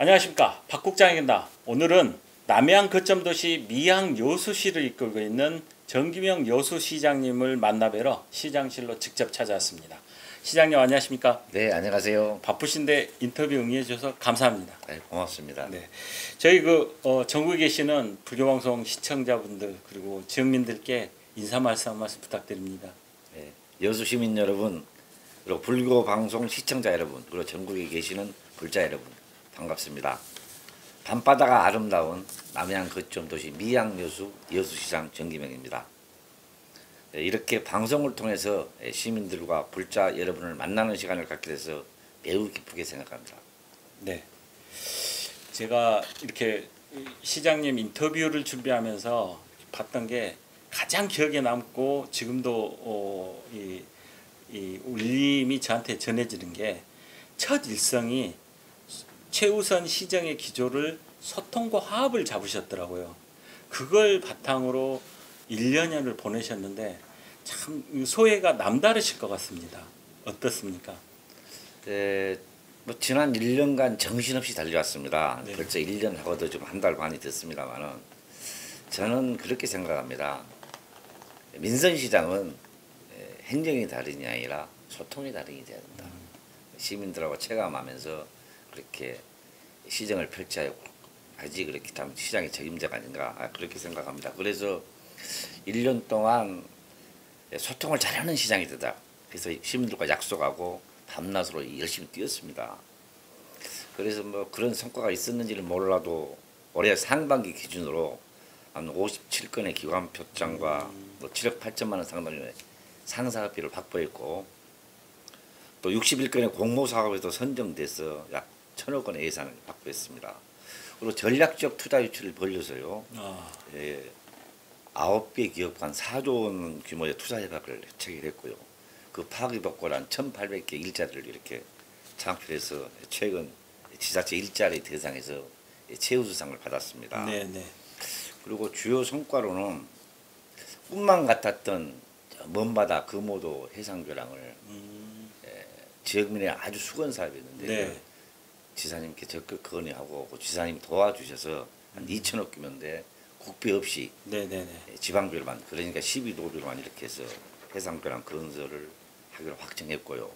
안녕하십니까, 박 국장입니다. 오늘은 남해안 거점도시 미양 여수시를 이끌고 있는 정기명 여수시장님을 만나뵈러 시장실로 직접 찾아왔습니다. 시장님 안녕하십니까? 네, 안녕하세요. 바쁘신데 인터뷰 응해 주셔서 감사합니다. 네, 고맙습니다. 네, 저희 전국에 계시는 불교방송 시청자분들 그리고 지역민들께 인사 말씀 한 말씀 부탁드립니다. 네, 여수 시민 여러분, 그리고 불교 방송 시청자 여러분, 그리고 전국에 계시는 불자 여러분, 반갑습니다. 밤바다가 아름다운 남해안 거점 도시 미양 여수시장 정기명입니다. 네, 이렇게 방송을 통해서 시민들과 불자 여러분을 만나는 시간을 갖게 돼서 매우 기쁘게 생각합니다. 네, 제가 이렇게 시장님 인터뷰를 준비하면서 봤던 게 가장 기억에 남고 지금도 이 울림이 저한테 전해지는 게 첫 일성이 최우선 시정의 기조를 소통과 화합을 잡으셨더라고요. 그걸 바탕으로 1년여를 보내셨는데 참 소회가 남다르실 것 같습니다. 어떻습니까? 네, 뭐 지난 1년간 정신없이 달려왔습니다. 네. 벌써 1년 하고도 좀 한 달 반이 됐습니다만은 저는 그렇게 생각합니다. 민선시장은 행정이 다름이 아니라 소통이 다름이 돼야 된다. 시민들하고 체감하면서 그렇게 시정을 펼쳐야지 그렇게 하면 시장의 책임자가 아닌가 그렇게 생각합니다. 그래서 1년 동안 소통을 잘하는 시장이 되다. 그래서 시민들과 약속하고 밤낮으로 열심히 뛰었습니다. 그래서 뭐 그런 성과가 있었는지는 몰라도 올해 상반기 기준으로 한 57건의 기관 표창과 뭐 7억 8천만 원 상당의 상사비를 확보했고 또 61건의 공모 사업에도 선정돼서 약 1,000억 원의 예산을 확보했습니다. 그리고 전략적 투자 유치를 벌려서요. 9개 기업 간 4조 원 규모의 투자 협약을 체결했고요. 그 파기복고한 1,800개 일자리를 이렇게 창출해서 최근 지자체 일자리 대상에서 최우수상을 받았습니다. 네네. 그리고 주요 성과로는 꿈만 같았던 먼바다 금오도 해상교량을 지역민의 아주 수건 사업이었는데 네. 지사님께 적극 건의하고 그 지사님이 도와주셔서 한 2천억 규모인데 국비 없이 네네네. 지방별만 그러니까 12도별만 이렇게 해서 해상교량 건설을 하기로 확정했고요.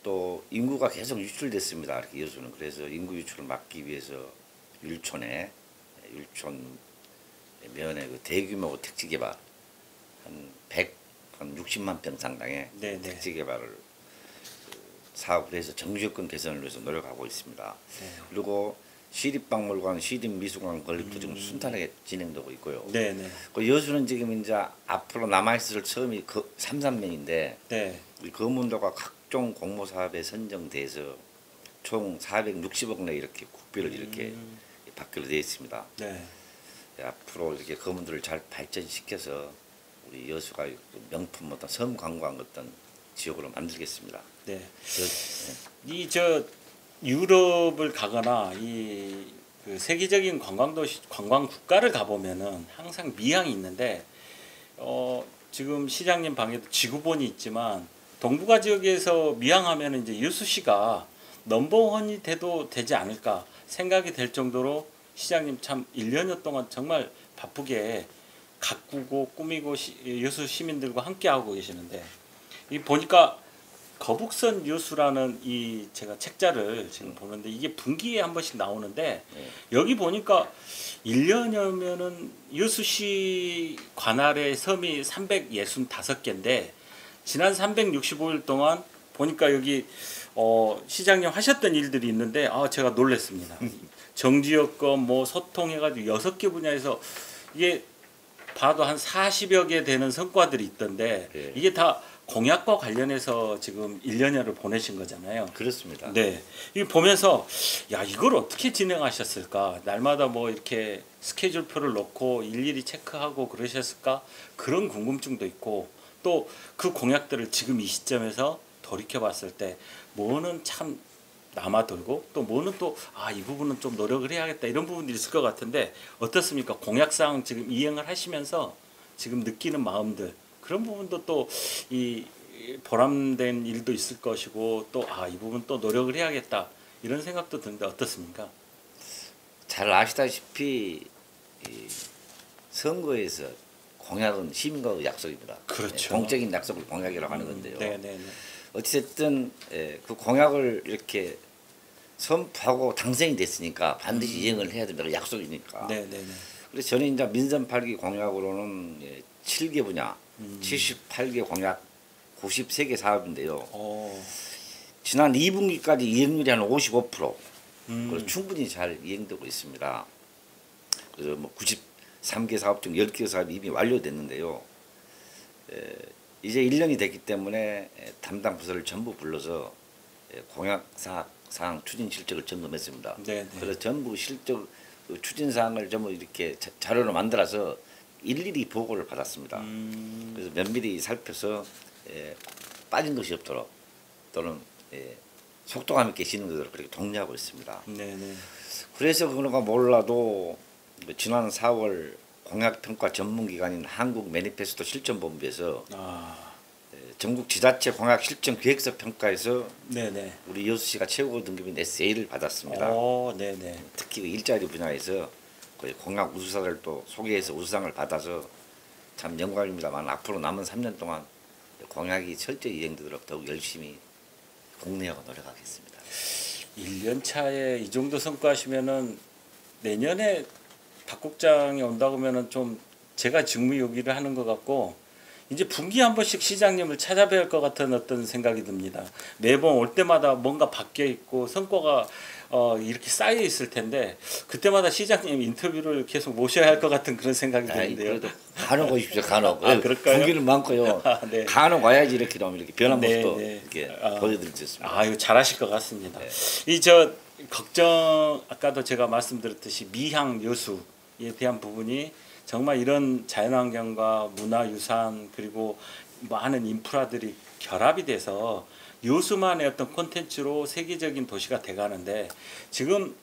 또 인구가 계속 유출됐습니다. 이렇게 여수는 그래서 인구 유출을 막기 위해서 율촌 면에 그 대규모 택지 개발 한 60만 평 상당의 네네. 택지 개발을 사업을 해서 정주여건 개선을 위해서 노력하고 있습니다. 네. 그리고 시립박물관, 시립미술관 건립도 지금 순탄하게 진행되고 있고요. 네네. 그 여수는 지금 이제 앞으로 남아있을 처음이 삼산면인데 네. 이 거문도가 각종 공모 사업에 선정돼서 총 460억 내 이렇게 국비를 이렇게 받기로 되어 있습니다. 네. 앞으로 이렇게 거문도를 잘 발전시켜서 우리 여수가 명품 어떤 섬 관광 어떤 지역으로 만들겠습니다. 네. 유럽을 가거나 그 세계적인 관광 국가를 가보면은 항상 미항이 있는데 지금 시장님 방에도 지구본이 있지만 동북아 지역에서 미항하면 이제 여수시가 넘버원이 돼도 되지 않을까 생각이 될 정도로 시장님 참 1년여 동안 정말 바쁘게 가꾸고 꾸미고 여수 시민들과 함께 하고 계시는데 이 보니까 거북선 여수라는 이 제가 책자를 지금 보는데 이게 분기에 한 번씩 나오는데 여기 보니까 1년여면은 여수시 관할의 섬이 365개인데 지난 365일 동안 보니까 여기 시장님 하셨던 일들이 있는데 제가 놀랐습니다. 정지여건 뭐 소통해가지고 6개 분야에서 이게 봐도 한 40여 개 되는 성과들이 있던데 네. 이게 다 공약과 관련해서 지금 1년여를 보내신 거잖아요. 그렇습니다. 네. 이 보면서 야 이걸 어떻게 진행하셨을까? 날마다 뭐 이렇게 스케줄표를 놓고 일일이 체크하고 그러셨을까? 그런 궁금증도 있고 또 그 공약들을 지금 이 시점에서 돌이켜 봤을 때 뭐는 참 남아돌고 또 뭐는 또 이 부분은 좀 노력을 해야겠다 이런 부분들이 있을 것 같은데 어떻습니까? 공약상 지금 이행을 하시면서 지금 느끼는 마음들 그런 부분도 또 이 보람된 일도 있을 것이고 또 이 부분 또 노력을 해야겠다 이런 생각도 드는데 어떻습니까? 잘 아시다시피 이 선거에서 공약은 시민과의 약속입니다. 그렇죠. 공적인 약속을 공약이라고 하는 건데요. 네네네. 어찌됐든 그 공약을 이렇게 선포하고 당선이 됐으니까 반드시 이행을 해야 된다. 약속이니까. 네네네. 그래서 저는 이제 민선 8기 공약으로는 7개 분야, 78개 공약, 93개 사업인데요. 어. 지난 2분기까지 이행률이 한 55%. 음. 그래서 충분히 잘 이행되고 있습니다. 그래서 뭐 93개 사업 중 10개 사업이 이미 완료됐는데요. 이제 1년이 됐기 때문에 담당 부서를 전부 불러서 공약 사항 추진 실적을 점검했습니다. 네네. 그래서 전부 실적 그 추진 사항을 전부 이렇게 자료로 만들어서 일일이 보고를 받았습니다. 그래서 면밀히 살펴서 빠진 것이 없도록 또는 속도감 있게 진행되도록 그렇게 독려하고 있습니다. 네네. 그래서 그런가 몰라도 지난 4월 공약평가 전문기관인 한국 매니페스토 실천본부에서 아. 전국 지자체 공약 실천 기획서 평가에서 네네. 우리 여수시가 최고 등급인 SA를 받았습니다. 오, 네네. 특히 그 일자리 분야에서 거의 공약 우수사를 또 소개해서 우수상을 받아서 참 영광입니다만 앞으로 남은 3년 동안 공약이 철저히 이행되도록 더욱 열심히 공내하고 노력하겠습니다. 1년 차에 이 정도 성과하시면은 내년에 박 국장이 온다고 하면은 좀 제가 직무유기를 하는 것 같고 이제 분기 한 번씩 시장님을 찾아뵈야 할 것 같은 어떤 생각이 듭니다. 매번 올 때마다 뭔가 바뀌어 있고 성과가 이렇게 쌓여 있을 텐데 그때마다 시장님 인터뷰를 계속 모셔야 할 것 같은 그런 생각이 드는데요. 그래도 간혹 오십시오. 간혹. 아, 그럴까요? 분기는 많고요. 네. 간혹 와야지 이렇게 나오면 이렇게 변한 네, 모습도 네. 이렇게 아. 보여드릴 수 있습니다. 아, 이거 잘하실 것 같습니다. 네. 이 저 걱정 아까도 제가 말씀드렸듯이 미향 여수에 대한 부분이 정말 이런 자연환경과 문화유산 그리고 많은 인프라들이 결합이 돼서 여수만의 어떤 콘텐츠로 세계적인 도시가 돼가는데 지금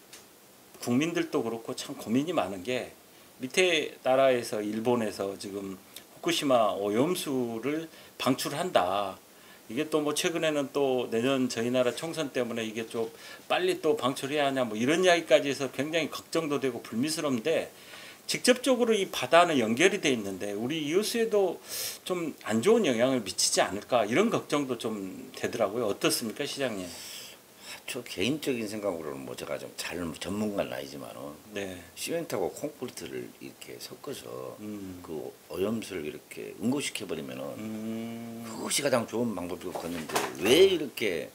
국민들도 그렇고 참 고민이 많은 게 밑에 나라에서 일본에서 지금 후쿠시마 오염수를 방출한다. 이게 또 뭐 최근에는 또 내년 저희 나라 총선 때문에 이게 좀 빨리 또 방출해야 하냐 뭐 이런 이야기까지 해서 굉장히 걱정도 되고 불미스러운데 직접적으로 이 바다는 연결이 돼 있는데 우리 여수에도 좀 안 좋은 영향을 미치지 않을까 이런 걱정도 좀 되더라고요. 어떻습니까, 시장님? 저 개인적인 생각으로는 뭐 제가 좀 잘 전문가는 아니지만은 네. 시멘트하고 콘크리트를 이렇게 섞어서 음. 그 오염수를 이렇게 응고시켜 버리면은 그것이 가장 좋은 방법일 것 같는데 왜 이렇게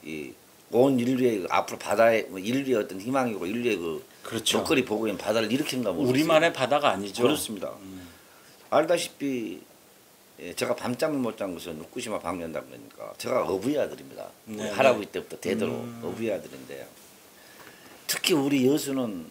이 온 인류의 앞으로 바다에 뭐 인류의 어떤 희망이고 인류의 그 그렇죠. 먹거리 보고인 바다를 일으킨가 모르겠어요. 우리만의 바다가 아니죠. 그렇습니다. 알다시피 제가 밤잠을 못 잔 것은 후쿠시마 방류한다 그러니까 제가 어부의 아들입니다. 우리 네, 할아버지 때부터 대대로 어부의 아들인데 특히 우리 여수는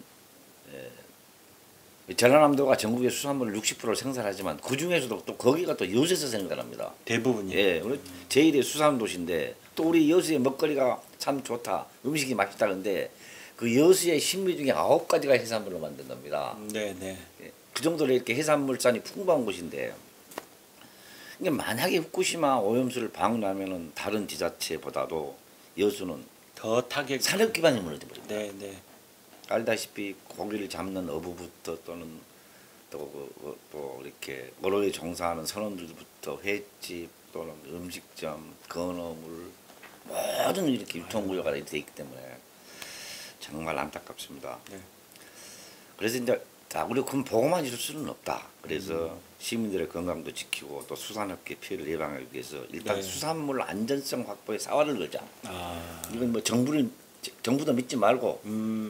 전라남도가 전국의 수산물 60%를 생산하지만 그 중에서도 또 거기가 또 여수에서 생산합니다. 대부분이. 예, 우리 제1의 수산 도시인데 또 우리 여수의 먹거리가 참 좋다, 음식이 맛있다는데 그 여수의 신미 중에 9가지가 해산물로 만든답니다. 네, 네. 예, 그 정도로 이렇게 해산물산이 풍부한 곳인데 이게 만약에 후쿠시마 오염수를 방류하면은 다른 지자체보다도 여수는 더 타격. 산업 기반이 무너져 버립니다. 네, 네. 알다시피 고기를 잡는 어부부터 또는 또 이렇게 어로에 종사하는 선원들부터 횟집 또는 음식점, 건어물 모든 이렇게 유통구조가 돼 있기 때문에 정말 안타깝습니다. 네. 그래서 이제 우리 그럼 보고만 있을 수는 없다. 그래서 시민들의 건강도 지키고 또 수산업계 피해를 예방하기 위해서 일단 네. 수산물 안전성 확보에 사활을 걸자. 아. 이건 뭐 정부도 믿지 말고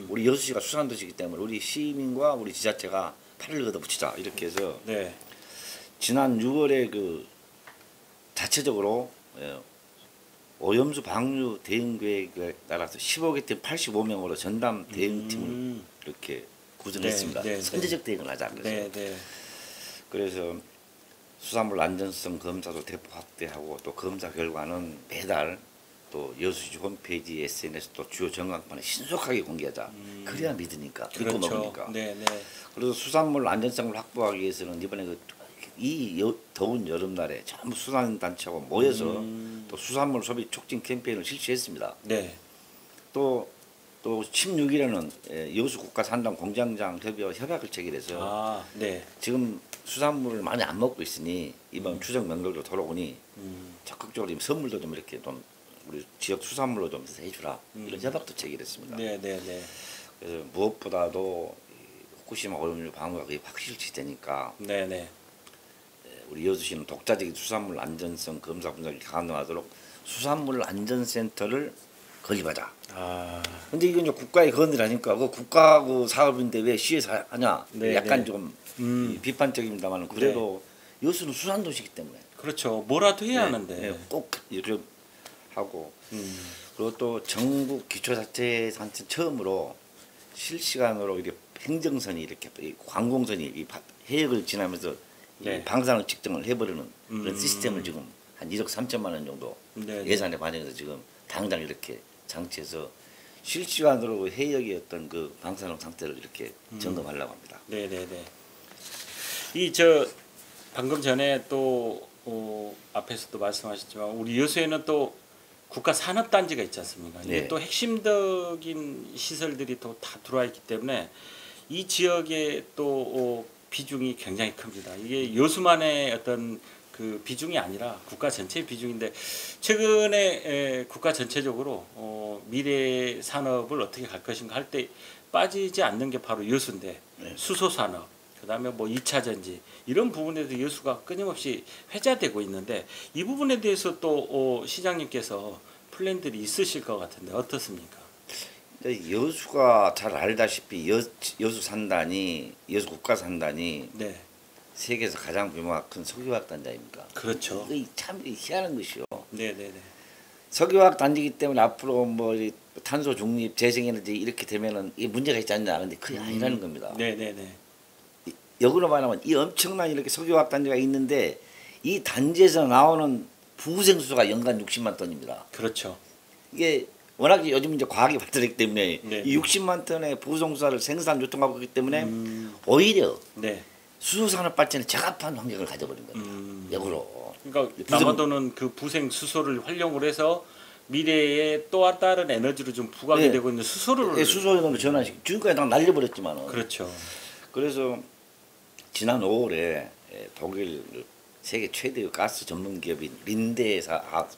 우리 여수시가 수산도시이기 때문에 우리 시민과 우리 지자체가 팔을 걷어붙이자 이렇게 해서 네. 지난 6월에 그 자체적으로 오염수 방류 대응 계획에 따라서 15개 팀 85명으로 전담 대응팀을 이렇게 구성했습니다. 네, 네, 선제적 대응을 하자 그래서 네, 네. 그래서 수산물 안전성 검사도 대폭 확대하고 또 검사 결과는 매달 또 여수시 홈페이지 SNS 또 주요 전광판에 신속하게 공개하자. 그래야 믿으니까 믿고 그렇죠. 먹으니까. 네, 네. 그래서 수산물 안전성을 확보하기 위해서는 이번에 더운 여름날에 전부 수산단체하고 모여서 또 수산물 소비 촉진 캠페인을 실시했습니다. 네. 또 16일에는 여수 국가산단 공장장 협의와 협약을 체결해서 아, 네. 지금 수산물을 많이 안 먹고 있으니 이번 추석 명절도 돌아오니 적극적으로 지금 선물도 좀 이렇게 좀 우리 지역 수산물로 좀 해주라 이런 협약도 체결했습니다. 네, 네, 네. 그래서 무엇보다도 이 후쿠시마 오염수 방어가 거의 확실시 되니까 네, 네. 우리 여수시는 독자적인 수산물 안전성 검사 분석이 가능하도록 수산물 안전센터를 건립하자. 아, 근데 이건 이제 국가의 건드리니까 그 국가 그 사업인데 왜 시에서 하냐? 네, 약간 네. 좀 음. 비판적입니다만 그래도 여수는 수산도시이기 때문에 그렇죠. 뭐라도 해야 네, 하는데. 네, 꼭 이렇게 하고 음. 그리고 또 전국 기초자치단체 처음으로 실시간으로 이렇게 행정선이 이렇게 이 관공선이 이 해역을 지나면서 네. 이 방사능 측정을 해버리는 음. 그런 시스템을 지금 한 1억 3천만 원 정도 네, 네. 예산에 반영해서 지금 당장 이렇게 장치해서 실시간으로 해역의 어떤 그 방사능 상태를 이렇게 점검하려고 합니다. 네, 네, 네. 이 저 방금 전에 또 앞에서도 말씀하셨지만 우리 여수에는 또 국가 산업단지가 있지 않습니까? 이게 네. 또 핵심적인 시설들이 또 다 들어와 있기 때문에 이 지역의 또 비중이 굉장히 큽니다. 이게 여수만의 어떤 그 비중이 아니라 국가 전체의 비중인데 최근에 국가 전체적으로 미래 산업을 어떻게 갈 것인가 할 때 빠지지 않는 게 바로 여수인데 네. 수소 산업 그다음에 뭐 2차 전지 이런 부분에도 여수가 끊임없이 회자되고 있는데 이 부분에 대해서 또 시장님께서 플랜들이 있으실 것 같은데 어떻습니까? 근데 여수가 잘 알다시피 여수 산단이 여수 국가 산단이 네, 세계에서 가장 규모가 큰 석유화학 단지입니까? 그렇죠. 이게 참 희한한 것이요. 네, 네, 네. 석유화학 단지이기 때문에 앞으로 뭐 이 탄소 중립, 재생에너지 이렇게 되면은 이 문제가 있지 않냐 근데 그게 아니라는 겁니다. 네, 네, 네. 역으로 말하면 이 엄청난 이렇게 석유화학 단지가 있는데 이 단지에서 나오는 부생수가 연간 60만 톤입니다. 그렇죠. 이게 워낙 요즘 이제 과학이 발달했기 때문에 네. 이 60만 톤의 부성수를 생산 유통하고 있기 때문에 오히려 네. 수소산업 발전에 적합한 환경을 가져버린 겁니다. 역으로. 그러니까 부정- 남아도는 그 부생 수소를 활용을 해서 미래에 또 다른 에너지로 좀 부각이 네. 되고 있는 수소를 수소연으로 전환시키 지금까지 다 날려버렸지만은. 그렇죠. 그래서 지난 5월에 독일 세계 최대의 가스 전문 기업인 린데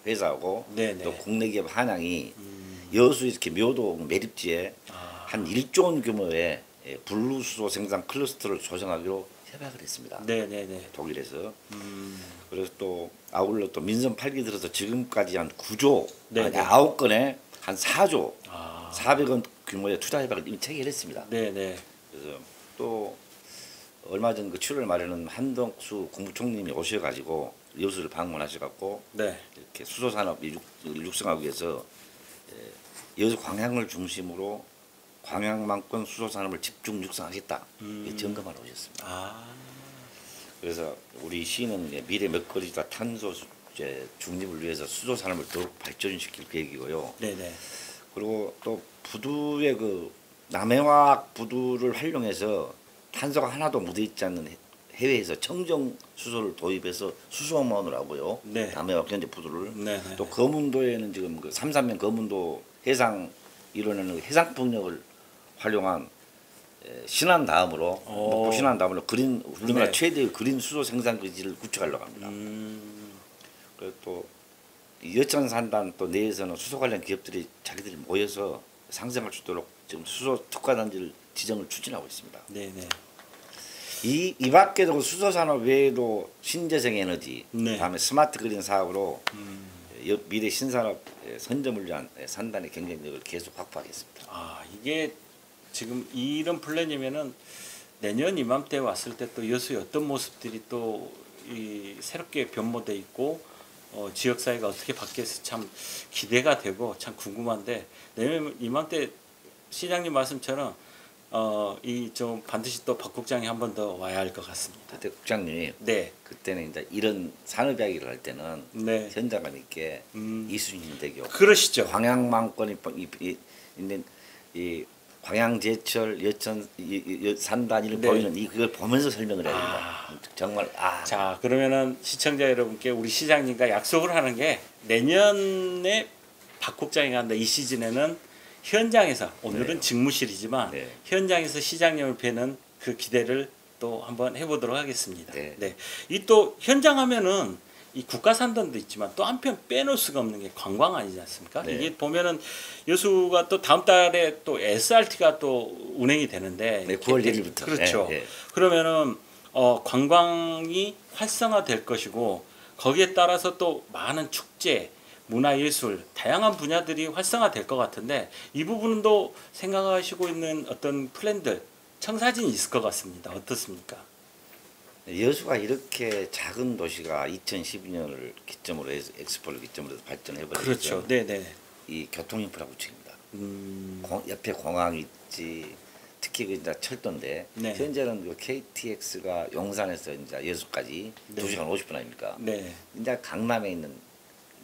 회사하고 네네. 또 국내 기업 한양이 여수 이렇게 묘동 매립지에 한 1조 원 규모의 분루수소 생산 클러스터를 조성하기로 협약을 했습니다. 네네네. 독일에서. 그래서 또 아울러 또 민선 8기 들어서 지금까지 한 9조 네네. 아니 9건에 한 4조 아, 400원 규모의 투자 협약을 이미 체결했습니다. 네네. 그래서 또 얼마 전 그 7월 말에는 한덕수 국무총리님이 오셔가지고 여수를 방문하셔갖고 네. 이렇게 수소 산업을 육성하기 위해서 여수 광양을 중심으로 광양만권 수소 산업을 집중 육성하겠다 이렇게 점검하러 오셨습니다. 아, 그래서 우리 시는 이제 미래 먹거리와 탄소 중립을 위해서 수소 산업을 더욱 발전시킬 계획이고요. 네네. 그리고 또 부두의 그 남해화학 부두를 활용해서 탄소가 하나도 묻어 있지 않는 해외에서 청정 수소를 도입해서 수소원을 하고요. 네. 남해화학 현재 부두를 네네. 또 거문도에는 지금 그 삼산면 거문도 해상 이론에는 해상 풍력을 활용한 신안 다음으로 목포 신안 다음으로 그린 우리나라 네. 최대의 그린 수소 생산 기지를 구축하려고 합니다. 그리고 또 여천 산단 또 내에서는 수소 관련 기업들이 자기들이 모여서 상생할 수 있도록 지금 수소 특화 단지를 지정을 추진하고 있습니다. 네네. 이 밖에도 수소 산업 외에도 신재생 에너지, 네. 다음에 스마트 그린 사업으로 미래 신산업 선점을 위한 산단의 경쟁력을 계속 확보하겠습니다. 아, 이게 지금 이런 플랜이면은 내년 이맘때 왔을 때 또 여수의 어떤 모습들이 또 이 새롭게 변모돼 있고 지역 사회가 어떻게 바뀌어서 참 기대가 되고 참 궁금한데 내년 이맘때 시장님 말씀처럼 이 좀 반드시 또 박 국장이 한 번 더 와야 할 것 같습니다. 그때 국장님이 네, 그때는 이제 이런 산업 이야기를 할 때는 네, 현장감 있게 이순신 대교, 그러시죠. 광양망권이 있는 이 광양제철 여천 산단위를 네. 보이는 그걸 보면서 설명을 해야 됩니다. 정말 자, 그러면은 시청자 여러분께 우리 시장님과 약속을 하는 게 내년에 박 국장이 간다 이 시즌에는 현장에서 오늘은 네. 직무실이지만 네. 현장에서 시장님을 뵈는 그 기대를 또 한번 해보도록 하겠습니다. 네. 네. 이 또 현장 하면은 이 국가산단도 있지만 또 한편 빼놓을 수가 없는 게 관광 아니지 않습니까? 네. 이게 보면은 여수가 또 다음 달에 또 SRT가 또 운행이 되는데 네, 9월 1일부터. 그렇죠. 네, 네. 그러면은 관광이 활성화될 것이고 거기에 따라서 또 많은 축제, 문화예술, 다양한 분야들이 활성화될 것 같은데 이 부분도 생각하시고 있는 어떤 플랜들, 청사진이 있을 것 같습니다. 어떻습니까? 여수가 이렇게 작은 도시가 2012년을 기점으로 해서 엑스포를 기점으로 해서 발전해버렸죠. 그렇죠. 네네. 이 교통 인프라 구축입니다. 음, 옆에 공항이 있지. 특히 그 이제 철도인데 네. 현재는 그 KTX가 용산에서 이제 여수까지 네. 2시간 50분 아닙니까? 네. 이제 강남에 있는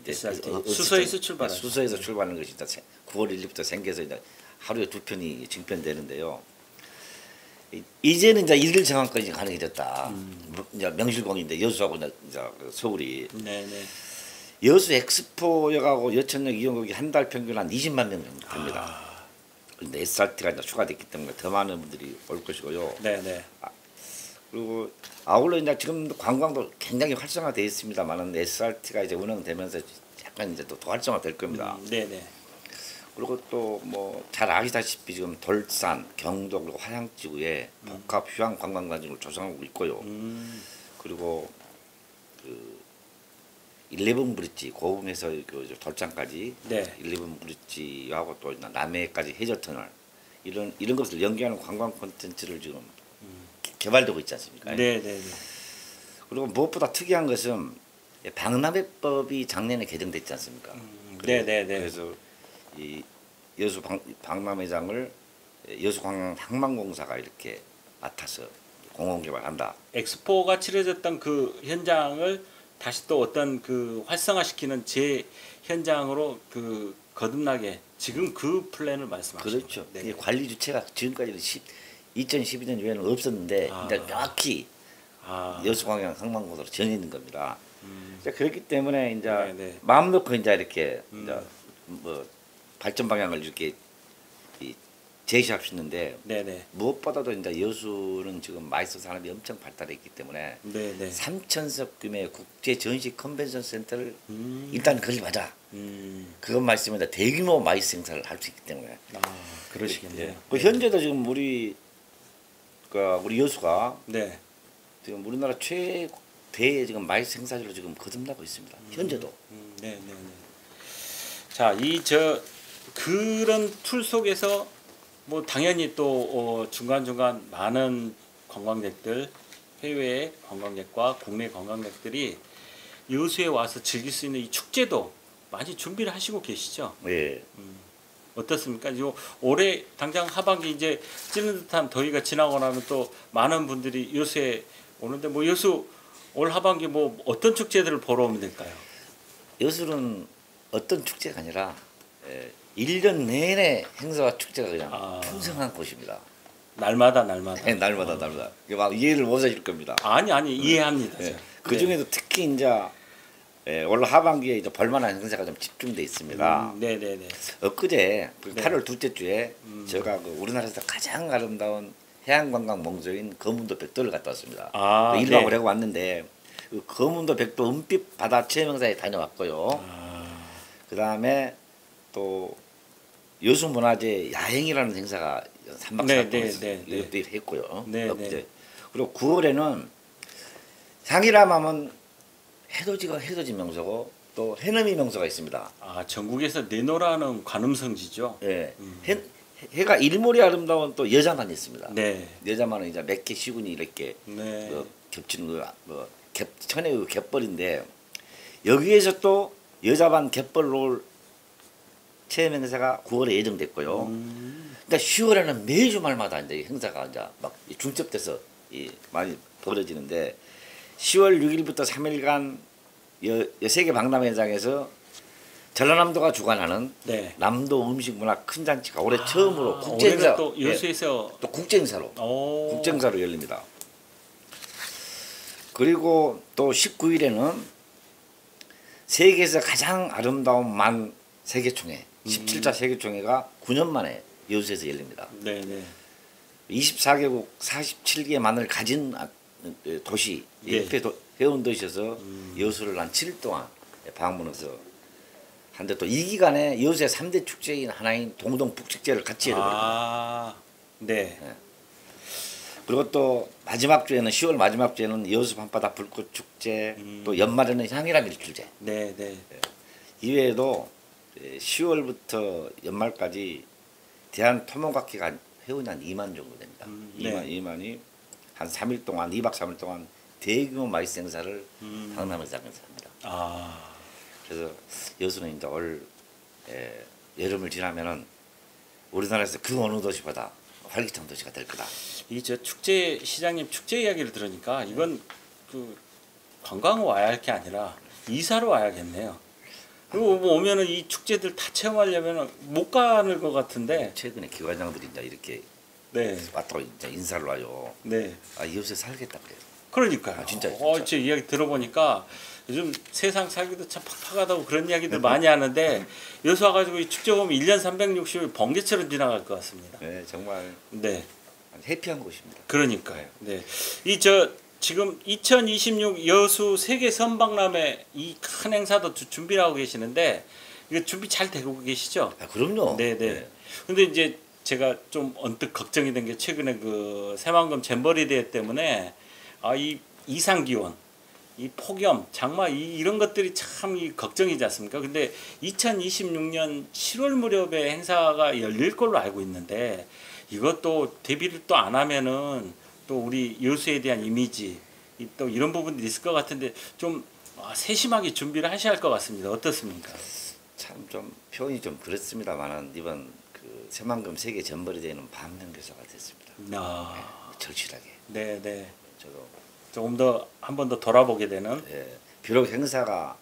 이제 SRT. 그 수서에서 출발하죠. 수서에서 출발하는 것이 이제 9월 1일부터 생겨서 이제 하루에 2편이 증편되는데요. 이제는 이제 일일 정황까지 가능해졌다. 이제 명실공인데 여수하고 이제 그 서울이 네네. 여수 엑스포역하고 여천역 이용객이 한 달 평균 한 20만 명 정도 됩니다. 아, 근데 SRT가 이제 추가됐기 때문에 더 많은 분들이 올 것이고요. 네네. 그리고 아울러 이제 지금 관광도 굉장히 활성화되어 있습니다만은 SRT가 이제 운영되면서 약간 이제 또 더 활성화될 겁니다. 네네. 그리고 또 뭐 잘 아시다시피 지금 돌산, 경도 그리고 화양지구에 복합 휴양 관광단지를 조성하고 있고요. 그리고 그 11 브릿지 고흥에서 그 돌산까지 네. 11 브릿지하고 또 남해까지 해저 터널 이런 것을 연계하는 관광 콘텐츠를 지금 개발되고 있지 않습니까? 네네네. 그리고 무엇보다 특이한 것은 박람회법이 작년에 개정됐지 않습니까? 네네네. 그래서 이 여수 박람회장을 여수관광항만공사가 이렇게 맡아서 공공개발한다. 엑스포가 치러졌던 그 현장을 다시 또 어떤 그 활성화시키는 제 현장으로 그 거듭나게 지금 그 플랜을 말씀하시는 그렇죠. 거예요. 이게 관리 주체가 지금까지는 2012년 이후에는 없었는데 아. 이제 명확히 아, 여수관광항만공사로 정해진 겁니다. 이제 그렇기 때문에 이제 네네. 마음 놓고 이제 이렇게 이제 뭐 발전 방향을 이렇게 제시할 수 있는데 네네. 무엇보다도 이제 여수는 지금 마이스 산업이 엄청 발달해 있기 때문에 네네. 3,000석 규모의 국제 전시 컨벤션 센터를 음, 일단 건립하자. 그것만 있으면 이제 대규모 마이스 행사를 할 수 있기 때문에. 아, 그러시겠네요. 그 현재도 지금 우리 여수가 네. 지금 우리나라 최대의 지금 마이스 행사지로 지금 거듭나고 있습니다. 현재도. 네네네. 자, 그런 툴 속에서 뭐 당연히 또 중간중간 많은 관광객들, 해외 관광객과 국내 관광객들이 여수에 와서 즐길 수 있는 이 축제도 많이 준비를 하시고 계시죠? 예. 어떻습니까? 요 올해 당장 하반기 이제 찌는 듯한 더위가 지나고 나면 또 많은 분들이 여수에 오는데 뭐 여수 올 하반기 뭐 어떤 축제들을 보러 오면 될까요? 여수는 어떤 축제가 아니라 1년 내내 행사와 축제가 그냥 아. 풍성한 곳입니다. 날마다. 날마다. 이게 막 이해를 못 하실 겁니다. 아니 이해합니다. 예. 저. 그 중에도 특히 이제 올 하반기에 이제 볼만한 행사가 좀 집중돼 있습니다. 네네네. 엊그제 그 네. 8월 둘째 주에 제가 그 우리나라에서 가장 아름다운 해양관광 명소인 거문도 백도를 갔다 왔습니다. 아, 1박을 네. 하고 왔는데 그 거문도 백도 은빛 바다 체험행사에 다녀왔고요. 아, 그 다음에 또 여수문화재 야행이라는 행사가 3박 4일 네, 동안 네. 이것도 했고요. 네, 엊그제. 네. 그리고 9월에는 상이라마면 해돋이 명소고 또 해넘이 명소가 있습니다. 아 전국에서 내노라는 관음성지죠. 예. 해가 일몰이 아름다운 또 여자만 있습니다. 네. 여자만은 이제 몇 개 시군이 이렇게 네. 겹치는 천의 그 갯벌인데 여기에서 또 여자반 갯벌 놀 체험 행사가 9월에 예정됐고요. 그러니까 10월에는 매주 말마다 이제 행사가 이제 막 중첩돼서 많이 벌어지는데 10월 6일부터 3일간 세계 박람회장에서 전라남도가 주관하는 네. 남도 음식 문화 큰 잔치가 올해 처음으로 국제 행사 올해는 또 여수에서 또 국제 행사로 오. 국제 행사로 열립니다. 그리고 또 19일에는 세계에서 가장 아름다운 만 세계총회 17차 세계총회가 9년 만에 여수에서 열립니다. 네네. 24개국 47개만을 가진 도시, 네. 옆에 회원 도시에서 여수를 한 7일 동안 방문해서 한데 또 이 기간에 여수의 3대 축제인 하나인 동동 북축제를 같이 열어버립니다. 아, 네. 그리고 또 마지막 주에는 10월 마지막 주에는 여수 밤바다 불꽃 축제, 또 연말에는 향이람 일출제. 네네. 이외에도 10월부터 연말까지 대한 토목학회가 회원이 한 2만 정도 됩니다. 네. 2만이 한 3일 동안 2박 3일 동안 대규모 마이스 행사를 강남에서 하면서 합니다. 아, 그래서 여수는 이제 올 여름을 지나면은 우리나라에서 그 어느 도시보다 활기찬 도시가 될 거다. 이 저 축제 시장님 축제 이야기를 들으니까 이건 그 관광 와야 할 게 아니라 이사로 와야겠네요. 그리고 뭐 오면은 이 축제들 다 체험하려면 못 가는 것 같은데. 최근에 기관장들이 이제 이렇게 네, 왔다고 이제 인사를 와요. 네. 아, 여수에 살겠다 그래요. 그러니까요. 아, 진짜. 제 이야기 들어보니까 요즘 세상 살기도 참 팍팍하다고 그런 이야기들 많이 하는데 여수 와가지고 이 축제 오면 1년 360일 번개처럼 지나갈 것 같습니다. 네, 정말 네, 해피한 곳입니다. 그러니까요. 네, 이 저 지금 2026 여수 세계 선박람회 이 큰 행사도 준비를 하고 계시는데 이거 준비 잘 되고 계시죠? 아, 그럼요. 네, 네. 근데 이제 제가 좀 언뜻 걱정이 된 게 최근에 그 새만금 잼버리 대회 때문에 이 이상 기온, 이 폭염, 장마 이런 것들이 참 걱정이지 않습니까? 근데 2026년 7월 무렵에 행사가 열릴 걸로 알고 있는데 이것도 대비를 또 안 하면은 또 우리 여수에 대한 이미지 또 이런 부분들이 있을 것 같은데 좀 세심하게 준비를 하셔야 할 것 같습니다. 어떻습니까? 참 좀 표현이 좀 그렇습니다만은 이번 그 새만금 세계 전벌이 되는 반면교사가 됐습니다. 절실하게. 네, 네. 저도 조금 더 한 번 더 돌아보게 되는. 비록 행사가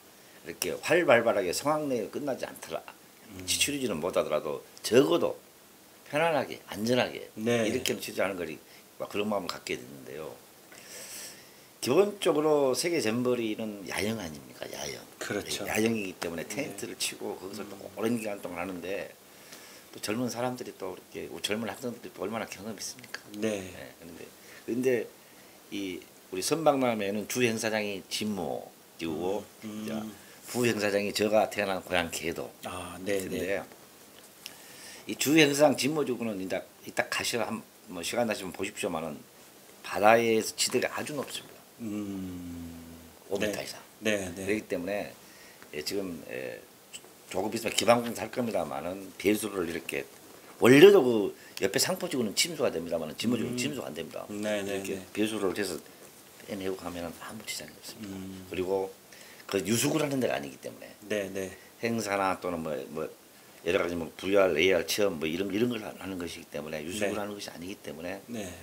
이렇게 활발하게 성황리에 끝나지 않더라, 지출이지는 못하더라도 적어도 편안하게 안전하게 네. 이렇게는 취재하는 거리 그런 마음을 갖게 됐는데요. 기본적으로 세계 잼버리는 야영 아닙니까? 야영. 그렇죠. 야영이기 때문에 텐트를 치고 거기서 또 오랜 기간 동안 하는데 또 젊은 사람들이 또 이렇게 젊은 학생들이 또 얼마나 경험이 있습니까? 네. 그런데 이 우리 선박람회는 주 행사장이 진모이고 부 행사장이 제가 태어난 고향 계도. 네, 네. 근데 이 주 행사장 진모지구는 이따 가시라 뭐 시간 나시면 보십시오만은 바다에서 지대가 아주 높습니다. 5m 네. 이상. 네, 네. 그렇기 때문에 지금 조금 있으면 기방공 살 겁니다만은 배수를 이렇게 원래도 그 옆에 상포지구는 침수가 됩니다만은 진모지구는 침수가 안 됩니다. 네, 네, 이렇게 네. 배수를 해서 빼내고 가면은 아무 지장이 없습니다. 그리고 그 유숙을 하는 데가 아니기 때문에 네, 네. 행사나 또는 뭐 여러 가지 뭐 VR, AR 체험 뭐 이런 걸 하는 것이기 때문에 유숙을 네. 하는 것이 아니기 때문에 네.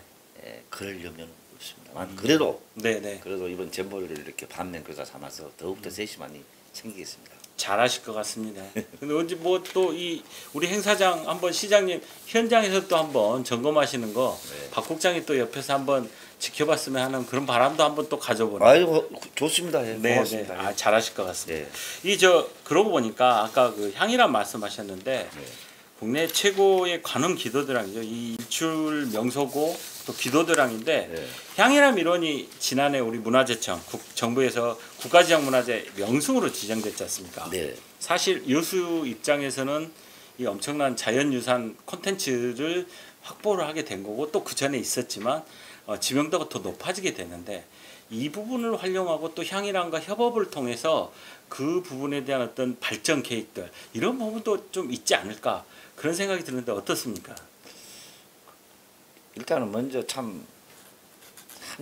그러려면 없습니다. 그래도 네, 네. 그래도 이번 잼버리를 이렇게 반면교사 삼아서 더욱더 세심하니 챙기겠습니다. 잘하실 것 같습니다. 근데 언제 뭐 또 이 우리 행사장 한번 시장님 현장에서 또 한번 점검하시는 거 박 국장이 또 옆에서 한번 지켜봤으면 하는 그런 바람도 한번 또 가져보는. 아이고 좋습니다. 네, 고맙습니다. 네. 잘하실 것 같습니다. 네. 그러고 보니까 아까 그 향이란 말씀하셨는데 국내 최고의 관음 기도대랑이죠. 이 일출 명소고 또 기도대랑인데 네. 향이람 일원이 지난해 우리 문화재청 정부에서 국가지역문화재 명승으로 지정됐지 않습니까? 네. 사실 여수 입장에서는 이 엄청난 자연유산 콘텐츠를 확보를 하게 된 거고 또 그 전에 있었지만 지명도가 더 높아지게 되는데 이 부분을 활용하고 또 향이람과 협업을 통해서 그 부분에 대한 어떤 발전 계획들 이런 부분도 좀 있지 않을까 그런 생각이 드는데 어떻습니까? 일단은 먼저 참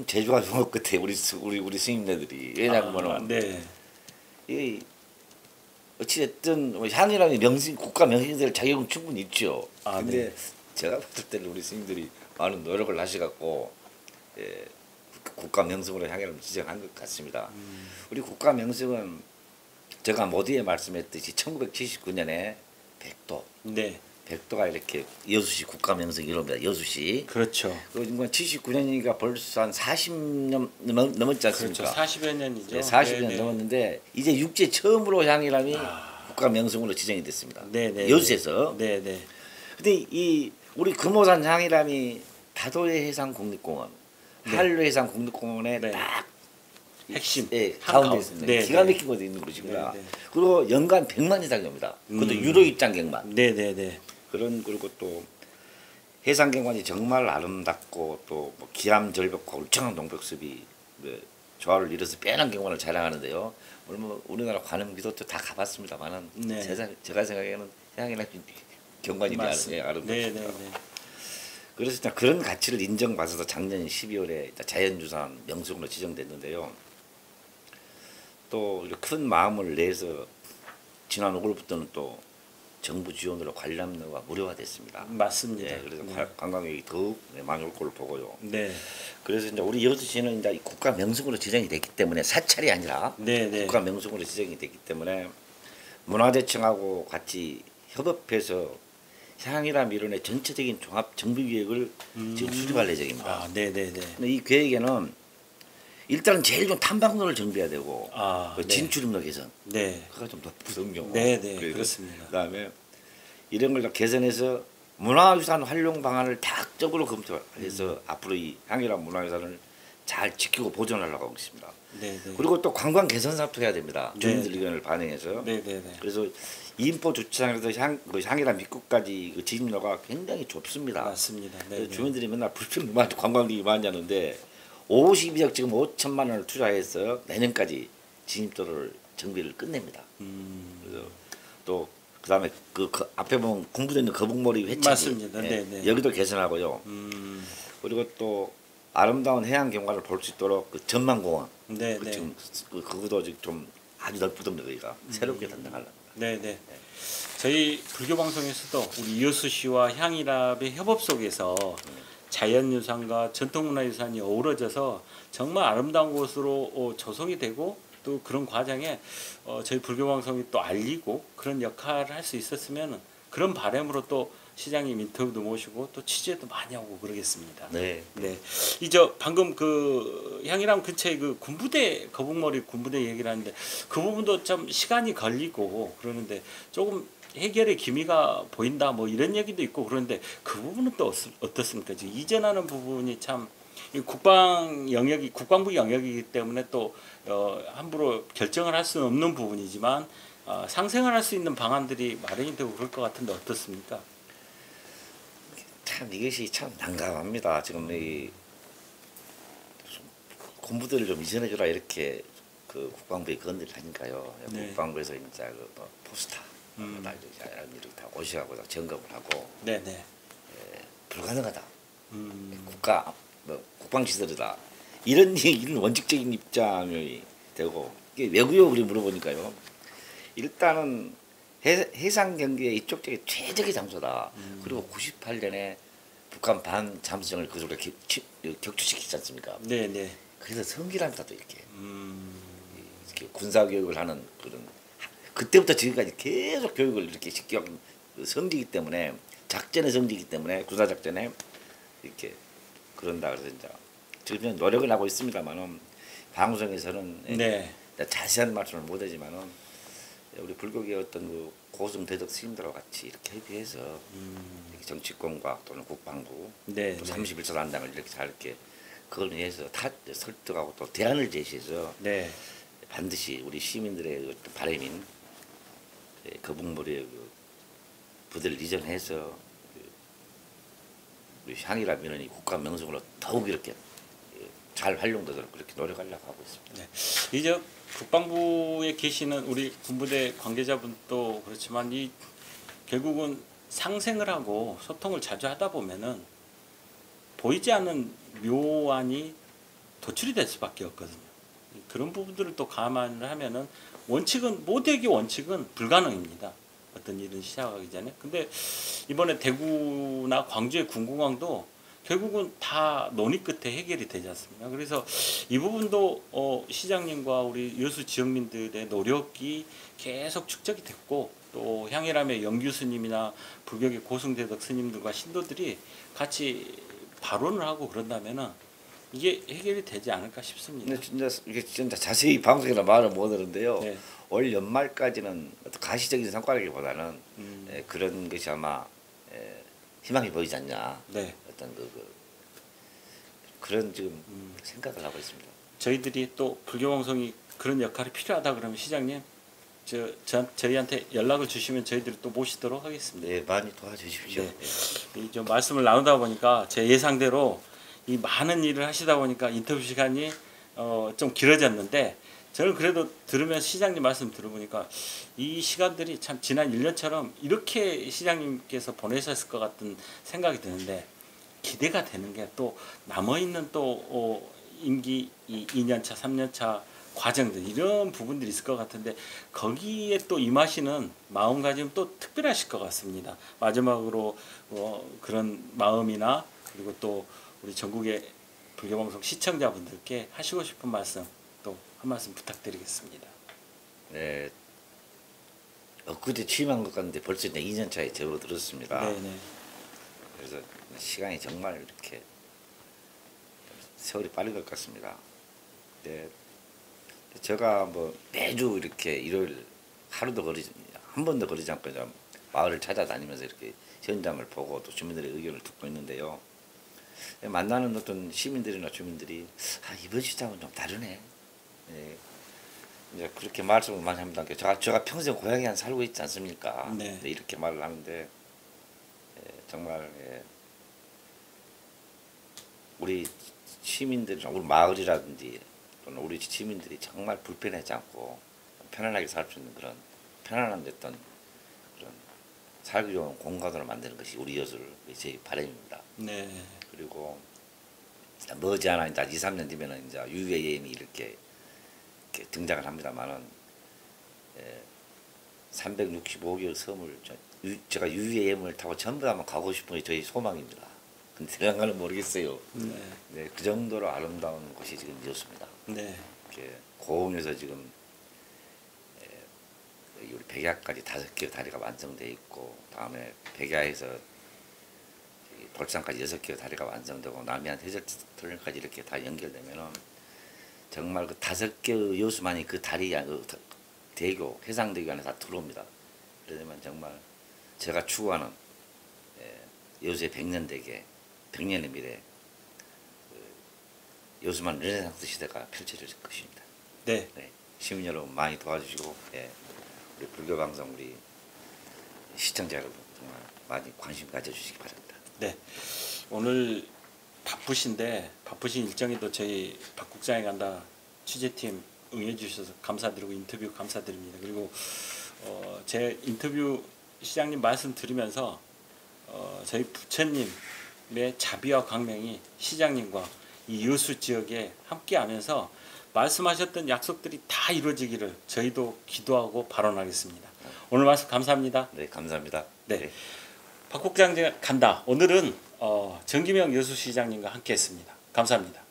제주가 좋은 것 같아 우리 스님네들이. 왜냐하면은 네. 이 어찌됐든 뭐 향이라는 국가 명칭이 될 자격은 충분히 있죠. 근데 네. 제가 봤을 때는 우리 스님들이 많은 노력을 하셔갖고 국가 명승으로 향이라는 지정한 것 같습니다. 우리 국가 명승은 제가 모두에 말씀했듯이 1979년에 네. 백도가 이렇게 여수시 국가 명승 1호입니다. 여수시. 그렇죠. 그리고 79년이니까 벌써 한 40년 넘었지 않습니까? 그렇죠. 40여 년이죠. 네, 40년 네, 네. 넘었는데 이제 육지에 처음으로 향이람이 국가 명성으로 지정이 됐습니다. 네네. 여수에서. 네네. 근데 이 우리 금오산 향이람이 다도해 해상 국립공원, 네. 한류 해상 국립공원에 네. 딱 핵심. 예, 한 가운데 가운- 있습니다. 네, 기가 네. 막힌 곳에 있는 곳입니다. 네, 네. 그리고 연간 100만 이상이 옵니다. 그것도 유료 입장객만. 네네네. 그리고 또 해상 경관이 정말 아름답고 또뭐 기암 절벽과 울창한 동백숲이 조화를 이뤄서 빼난 경관을 자랑하는데요. 뭐 우리나라 관음기도 다 가봤습니다만은 네. 제가 생각에는 해양이나 경관이 맞습니다. 아름답습니다. 네네네. 그래서 일단 그런 가치를 인정받아서 작년 12월에 자연유산 명성으로 지정됐는데요. 또 큰 마음을 내서 지난 5월부터는 또 정부 지원으로 관람료가 무료화됐습니다. 맞습니다. 네, 그래서 네. 관광객이 더욱 많이 올 걸로 보고요. 네. 그래서 이제 우리 여수시는 이제 국가 명성으로 지정이 됐기 때문에 사찰이 아니라 네네. 국가 명성으로 지정이 됐기 때문에 문화재청하고 같이 협업해서 향이라 미론의 전체적인 종합 정비 계획을 지금 수립할 예정입니다. 아, 네네네. 근데 이 계획에는 일단은 제일 좀 탐방로를 정비해야 되고 아, 그 네. 진출입로 개선 네. 그가 좀 더 부담경. 네네. 그렇습니다. 그다음에 이런 걸 다 개선해서 문화유산 활용 방안을 다각적으로 검토해서 앞으로 이 향이라 문화유산을 잘 지키고 보존하려고 하고 있습니다. 네네. 그리고 또 관광 개선 사업도 해야 됩니다. 네. 주민들 의견을 반영해서. 네네네. 그래서 인포 주차장에서 향이라 입구까지 그 진입로가 굉장히 좁습니다. 맞습니다. 그래서 네네. 주민들이 맨날 불평만 관광객이 많이 하는데 52억 지금 5천만 원을 투자해서 내년까지 진입도로를 정비를 끝냅니다. 그래서 또 그다음에 그 앞에 보면 공부되어 있는 거북머리 회차기 맞습니다. 네네. 여기도 개선하고요. 그리고 또 아름다운 해양 경관을 볼 수 있도록 그 전망공원 네네. 그 지금 그것도 지금 좀 아주 넓거든요. 여기가 새롭게 단장하려고. 네네. 저희 불교 방송에서도 우리 이효수시와 향이랍의 협업 속에서 자연유산과 전통문화유산이 어우러져서 정말 아름다운 곳으로 조성이 되고 또 그런 과정에 저희 불교 방송이 또 알리고 그런 역할을 할 수 있었으면 그런 바람으로 또 시장님 인터뷰도 모시고 또 취재도 많이 하고 그러겠습니다. 네. 네. 이저 방금 그 향이람 근처에 그 군부대 거북머리 군부대 얘기를 하는데 그 부분도 좀 시간이 걸리고 그러는데 조금 해결의 기미가 보인다 뭐 이런 얘기도 있고 그런데 그 부분은 또 어떻습니까? 지금 이전하는 부분이 참 이 국방 영역이 국방부 영역이기 때문에 또 함부로 결정을 할 수는 없는 부분이지만 상생을 할 수 있는 방안들이 마련이 되고 그럴 것 같은데 어떻습니까? 참 이것이 참 난감합니다. 지금 이 군부대를 좀 이전해주라 이렇게 그 국방부에 건의를 하니까요. 네. 국방부에서 이제 그뭐 포스타 이렇게 다 오시하고 점검을 하고 네네. 불가능하다. 국가 뭐 국방시설이다. 이런 원칙적인 입장이 되고 이게 왜고요? 우리 물어보니까요. 일단은 해상 경계의 이쪽 쪽이 최적의 장소다. 그리고 98년에 북한 반잠수정을 그쪽으로 격추시키지 않습니까? 네네. 그래서 성기란다도 이렇게 군사 교육을 하는 그런 그때부터 지금까지 계속 교육을 이렇게 시켜온 성지이기 때문에 작전의 성지이기 때문에 군사 작전에 이렇게 그런다 그래서 이제 지금 노력을 하고 있습니다만은 방송에서는 네. 자세한 말씀을 못하지만은 우리 불교계 어떤 그 고승 대덕 스님들과 같이 이렇게 협의해서 이렇게 정치권과 또는 국방부 네. 또 31차 단장을 이렇게 잘 이렇게 그걸 위해서 설득하고 또 대안을 제시해서 네. 반드시 우리 시민들의 어떤 바람인 거북머리의 그 부대를 이전해서 우리 향이라 민원이 국가 명성으로 더욱 이렇게 잘 활용되도록 그렇게 노력하려고 하고 있습니다. 네. 이제 국방부에 계시는 우리 군부대 관계자분도 그렇지만 이 결국은 상생을 하고 소통을 자주 하다 보면은 보이지 않는 묘안이 도출이 될 수밖에 없거든요. 그런 부분들을 또 감안을 하면은 원칙은 모두에게 원칙은 불가능입니다. 어떤 일은 시작하기 전에. 근데 이번에 대구나 광주의 군공항도 결국은 다 논의 끝에 해결이 되지 않습니까? 그래서 이 부분도 시장님과 우리 여수 지역민들의 노력이 계속 축적이 됐고 또 향이람의 영규 스님이나 불교계 고승대덕 스님들과 신도들이 같이 발언을 하고 그런다면은 이게 해결이 되지 않을까 싶습니다. 근데 진짜 이게 진짜 자세히 방송이나 말을 못 하는데요. 네. 올 연말까지는 어떤 가시적인 성과라기보다는 음. 그런 것이 아마 희망이 보이지 않냐. 네. 어떤 그런 지금 생각을 하고 있습니다. 저희들이 또 불교방송이 그런 역할이 필요하다 그러면 시장님 저희한테 연락을 주시면 저희들이 또 모시도록 하겠습니다. 네, 많이 도와주십시오. 네. 좀 말씀을 나누다 보니까 제 예상대로 이 많은 일을 하시다 보니까 인터뷰 시간이 좀 길어졌는데 저는 그래도 들으면서 시장님 말씀 들어보니까 이 시간들이 참 지난 1년처럼 이렇게 시장님께서 보내셨을 것 같은 생각이 드는데 기대가 되는 게 또 남아있는 또 임기 2년차, 3년차 과정들 이런 부분들이 있을 것 같은데 거기에 또 임하시는 마음가짐 또 특별하실 것 같습니다. 마지막으로 그런 마음이나 그리고 또 우리 전국의 불교방송 시청자분들께 하시고 싶은 말씀 또 한 말씀 부탁드리겠습니다. 네. 엊그제 취임한 것 같은데 벌써 이제 2년 차에 접어들었습니다. 네네. 그래서 시간이 정말 이렇게 세월이 빠른 것 같습니다. 네. 제가 뭐 매주 이렇게 일요일 하루도 한 번도 거리지 않고 이제 마을을 찾아다니면서 이렇게 현장을 보고 또 주민들의 의견을 듣고 있는데요. 만나는 어떤 시민들이나 주민들이 이번 시장은 좀 다르네. 네. 이제 그렇게 말씀을 많이 합니다. 제가 평생 고향에 살고 있지 않습니까? 네. 이렇게 말을 하는데 정말 우리 시민들, 우리 마을이라든지 또는 우리 시민들이 정말 불편하지 않고 편안하게 살 수 있는 그런 편안한 어떤 그런 살기 좋은 공간으로 만드는 것이 우리 여수의 제 바람입니다. 네. 그리고 머지않아 이제 2, 3년 뒤면은 이제 UAM이 이렇게 등장을 합니다만은 365개 섬을 제가 UAM을 타고 전부 다 한번 가고 싶은 게 저희 소망입니다. 근데 들어간가는 모르겠어요. 네, 그 정도로 아름다운 곳이 지금 여수입니다. 네. 이렇게 고흥에서 지금 우리 백야까지 5개 다리가 완성돼 있고 다음에 백야에서 볼산까지 6개 다리가 완성되고 남해안 해저터널까지 이렇게 다 연결되면은 정말 그 5개의 여수만이 그 다리 대교 해상대교 안에 다 들어옵니다. 그러면 정말 제가 추구하는 여수의 100년 대계 100년의 미래 여수만 르네상스 시대가 펼쳐질 것입니다. 네. 네, 시민 여러분 많이 도와주시고 우리 불교방송 우리 시청자 여러분 정말 많이 관심 가져주시기 바랍니다. 네. 오늘 바쁘신데 바쁘신 일정에도 저희 박 국장에 간다 취재팀 응해주셔서 감사드리고 인터뷰 감사드립니다. 그리고 제 인터뷰 시장님 말씀 들으면서 저희 부처님의 자비와 광명이 시장님과 이 여수 지역에 함께하면서 말씀하셨던 약속들이 다 이루어지기를 저희도 기도하고 발언하겠습니다. 오늘 말씀 감사합니다. 네, 감사합니다. 네. 박 국장 간다. 오늘은 정기명 여수시장님과 함께했습니다. 감사합니다.